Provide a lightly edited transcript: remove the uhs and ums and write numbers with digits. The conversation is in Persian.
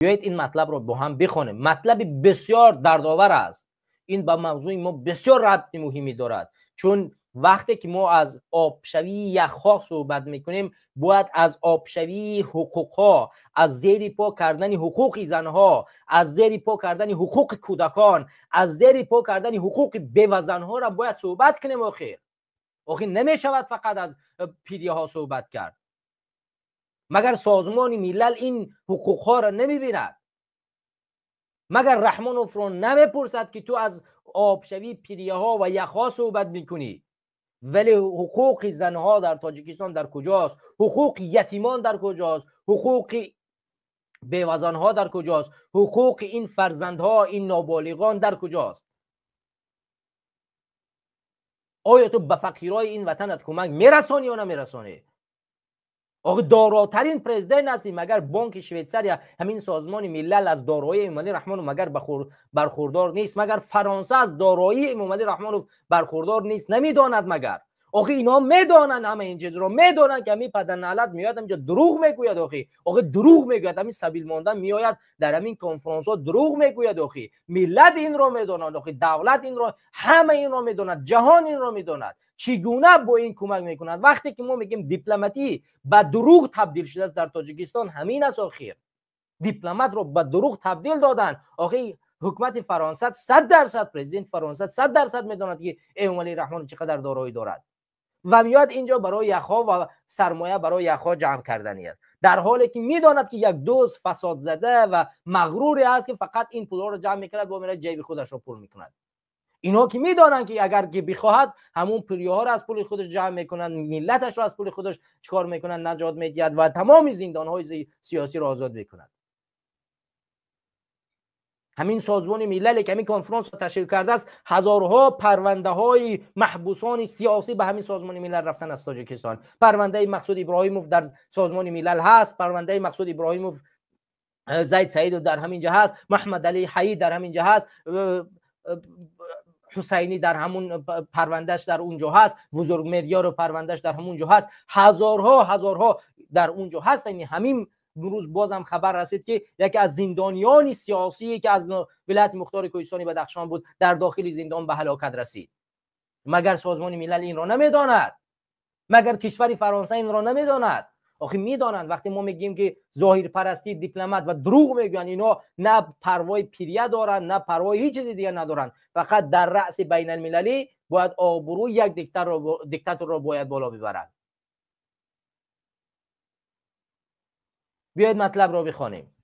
بیایید این مطلب رو با هم بخونیم. مطلب بسیار دردآور است. این با موضوع ما بسیار ربط مهمی دارد، چون وقتی که ما از آبشوی یخها صحبت میکنیم باید از آبشوی حقوقها، از زیر پا کردن حقوق زنها، از زیر پا کردن حقوق کودکان، از زیر پا کردن حقوق بیوزنها را باید صحبت کنیم. آخه نمیشود فقط از پیریه ها صحبت کرد. مگر سازمان ملل این حقوق ها را نمیبیند؟ مگر رحمانوف رو نمیپرسد که تو از آبشوی پیریه ها و یخها صحبت میکنی، ولی حقوق زنها در تاجیکستان در کجاست؟ حقوق یتیمان در کجاست؟ حقوق بیوزنها در کجاست؟ حقوق این فرزندها، این نابالغان در کجاست؟ آیا تو به فقیرای این وطنت کمک میرسانی یا نمیرسانی؟ آقا داراترین پرزیدنت هستی، مگر بانک شویتزر یا همین سازمان ملل از دارایی امامعلی رحمانو مگر برخوردار نیست؟ مگر فرانسه از دارایی امامعلی رحمانو برخوردار نیست؟ نمیداند مگر؟ آخه اینا میدانن، همه این چیز رو میدانن که همین پدر نعلت میاد اینجا دروغ میگوید. آخه دروغ میگوید، همین سبیل ماندن میآید در همین کنفرانس ها دروغ میگوید. آخه ملت این رو میداند، آخه دولت این رو، همه این رو میداند، جهان این رو میداند. چگونه با این کمک میکند؟ وقتی که ما میگیم دیپلماتی به دروغ تبدیل شده است در تاجیکستان، همین است. آخر دیپلمات رو به دروغ تبدیل دادن. آخه حکومت فرانسه 100%، پرزیدنت فرانسه 100% میداند که امامعلی رحمانو چقدر دارایی دارد و میاد اینجا برای یخها و سرمایه برای یخها جمع کردنی است، در حالی که میداند که یک دوست فساد زده و مغروری است که فقط این پولا رو جمع میکند و میره جیب خودش رو پر میکند. اینا که میدانن که اگر که بخواهد همون پریه ها رو از پول خودش جمع میکنن، ملتش رو از پول خودش چکار میکنن؟ نجات میدهد و تمام زندان های سیاسی رو آزاد میکند. همین سازمان ملل که همین کنفرانس رو تشکیل کرده است، هزارها پرونده های محبوسان سیاسی به همین سازمان ملل رفتن از تاجیکستان. پرونده مقصود ابراهیموف در سازمان ملل هست، پرونده مقصود ابراهیموف زید سعید در همین جا هست، محمد علی حی در همین جا هست، حسینی در همون پروندهش در اونجا هست، بزرگ میریار و پروندهش در همونجا هست، هزارها در اونجا هست. یعنی همین روز بازم خبر رسید که یکی از زندانیان سیاسی که از ولایت مختار کوهستانی بدخشان بود در داخل زندان به هلاکت رسید. مگر سازمان ملل این را نمیداند؟ مگر کشور فرانسه این را نمیداند؟ آخه میدانند. وقتی ما میگیم که ظاهر پرستی دیپلمات و دروغ میگن، اینا نه پروای پیریه دارن، نه پروای هیچ چیز دیگه ندارن، فقط در رأس بین المللی باید آبروی یک دیکتاتور را باید بالا ببرند. بیایید مطلب را بخوانیم.